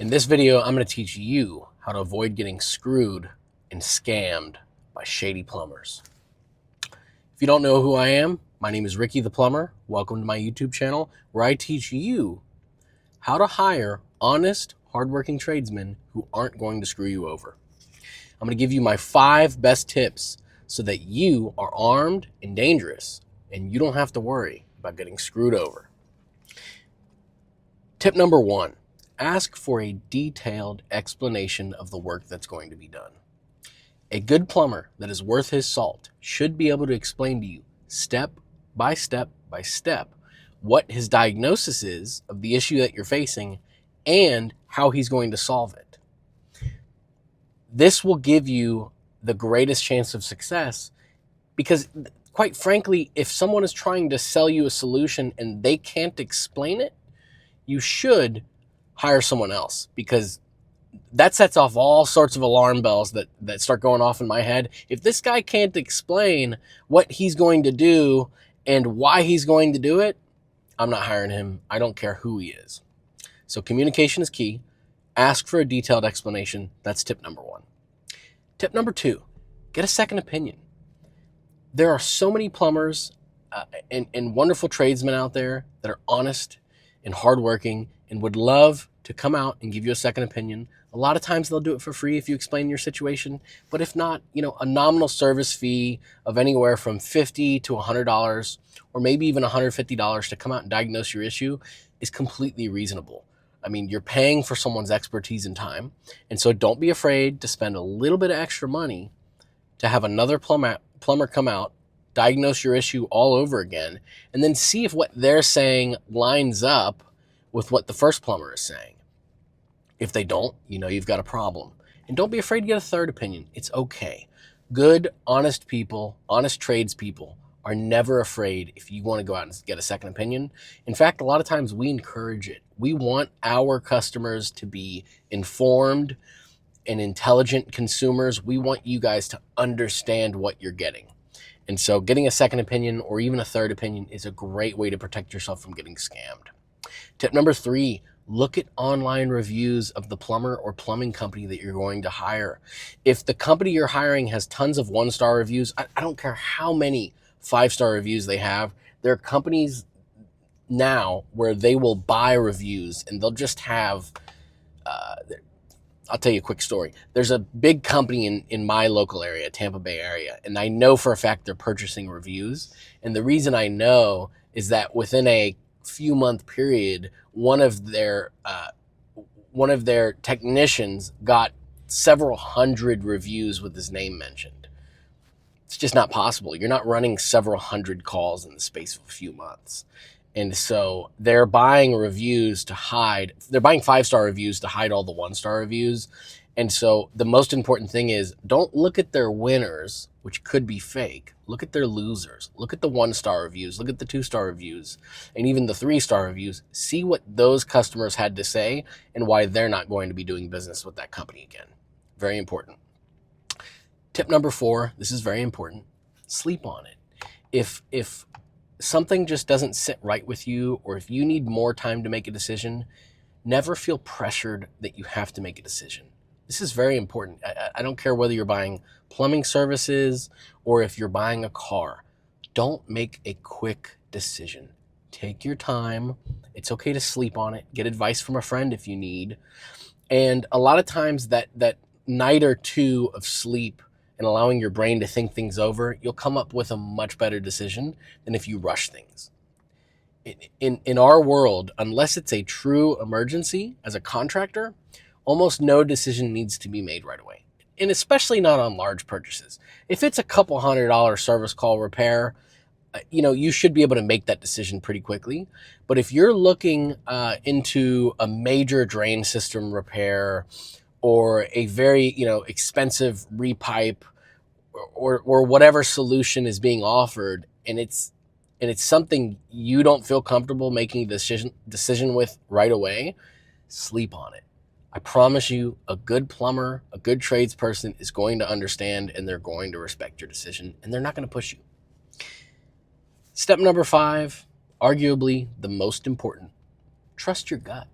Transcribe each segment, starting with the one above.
In this video, I'm going to teach you how to avoid getting screwed and scammed by shady plumbers. If you don't know who I am, my name is Ricky the Plumber. Welcome to my YouTube channel where I teach you how to hire honest, hardworking tradesmen who aren't going to screw you over. I'm going to give you my 5 best tips so that you are armed and dangerous and you don't have to worry about getting screwed over. Tip number 1. Ask for a detailed explanation of the work that's going to be done. A good plumber that is worth his salt should be able to explain to you step by step by step what his diagnosis is of the issue that you're facing and how he's going to solve it. This will give you the greatest chance of success because, quite frankly, if someone is trying to sell you a solution and they can't explain it, you should hire someone else, because that sets off all sorts of alarm bells that start going off in my head. If this guy can't explain what he's going to do and why he's going to do it, I'm not hiring him. I don't care who he is. So communication is key. Ask for a detailed explanation. That's tip number 1. Tip number 2, get a second opinion. There are so many plumbers and wonderful tradesmen out there that are honest and hardworking and would love to come out and give you a second opinion. A lot of times they'll do it for free if you explain your situation, but if not, a nominal service fee of anywhere from $50 to $100 or maybe even $150 to come out and diagnose your issue is completely reasonable. I mean, you're paying for someone's expertise and time, and so don't be afraid to spend a little bit of extra money to have another plumber come out, diagnose your issue all over again, and then see if what they're saying lines up with what the first plumber is saying. If they don't, you've got a problem. And don't be afraid to get a third opinion. It's okay. Good, honest people, honest tradespeople are never afraid if you want to go out and get a second opinion. In fact, a lot of times we encourage it. We want our customers to be informed and intelligent consumers. We want you guys to understand what you're getting. And so getting a second opinion or even a third opinion is a great way to protect yourself from getting scammed. Tip number 3, look at online reviews of the plumber or plumbing company that you're going to hire. If the company you're hiring has tons of 1-star reviews, I don't care how many 5-star reviews they have. There are companies now where they will buy reviews and they'll just have, I'll tell you a quick story. There's a big company in my local area, Tampa Bay area, and I know for a fact they're purchasing reviews. And the reason I know is that within a few month period, one of their technicians got several hundred reviews with his name mentioned. It's just not possible. You're not running several hundred calls in the space of a few months. And so they're buying reviews to hide, they're buying 5-star reviews to hide all the 1-star reviews. And so the most important thing is don't look at their winners, which could be fake. Look at their losers. Look at the 1-star reviews. Look at the 2-star reviews and even the 3-star reviews. See what those customers had to say and why they're not going to be doing business with that company again. Very important. Tip number 4, this is very important. Sleep on it. If something just doesn't sit right with you, or if you need more time to make a decision, never feel pressured that you have to make a decision. This is very important. I don't care whether you're buying plumbing services or if you're buying a car. Don't make a quick decision. Take your time. It's okay to sleep on it. Get advice from a friend if you need. And a lot of times that night or two of sleep and allowing your brain to think things over, you'll come up with a much better decision than if you rush things. In our world, unless it's a true emergency as a contractor, almost no decision needs to be made right away, and especially not on large purchases. If it's a couple $100 service call repair, you should be able to make that decision pretty quickly. But if you're looking into a major drain system repair or a very expensive repipe or whatever solution is being offered, and it's something you don't feel comfortable making a decision with right away, sleep on it. I promise you, a good plumber, a good tradesperson is going to understand, and they're going to respect your decision, and they're not going to push you. Step number 5, arguably the most important, trust your gut.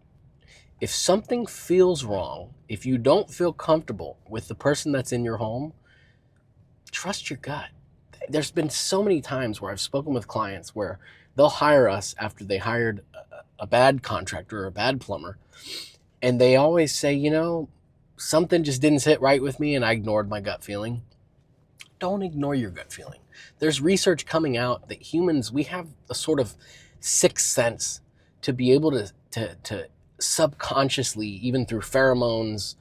If something feels wrong, if you don't feel comfortable with the person that's in your home, trust your gut. There's been so many times where I've spoken with clients where they'll hire us after they hired a bad contractor or a bad plumber, and they always say, something just didn't sit right with me and I ignored my gut feeling. Don't ignore your gut feeling. There's research coming out that humans, we have a sort of sixth sense to be able to subconsciously, even through pheromones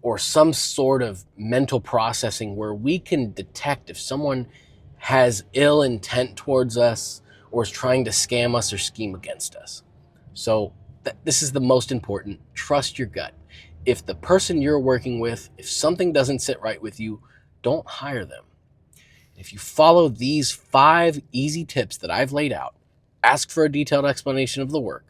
or some sort of mental processing, where we can detect if someone has ill intent towards us or is trying to scam us or scheme against us. So this is the most important. Trust your gut. If the person you're working with, if something doesn't sit right with you, don't hire them. If you follow these 5 easy tips that I've laid out, ask for a detailed explanation of the work,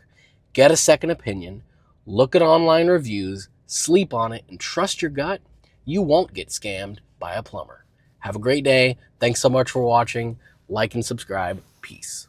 get a second opinion, look at online reviews, sleep on it, and trust your gut, you won't get scammed by a plumber. Have a great day. Thanks so much for watching. Like and subscribe. Peace.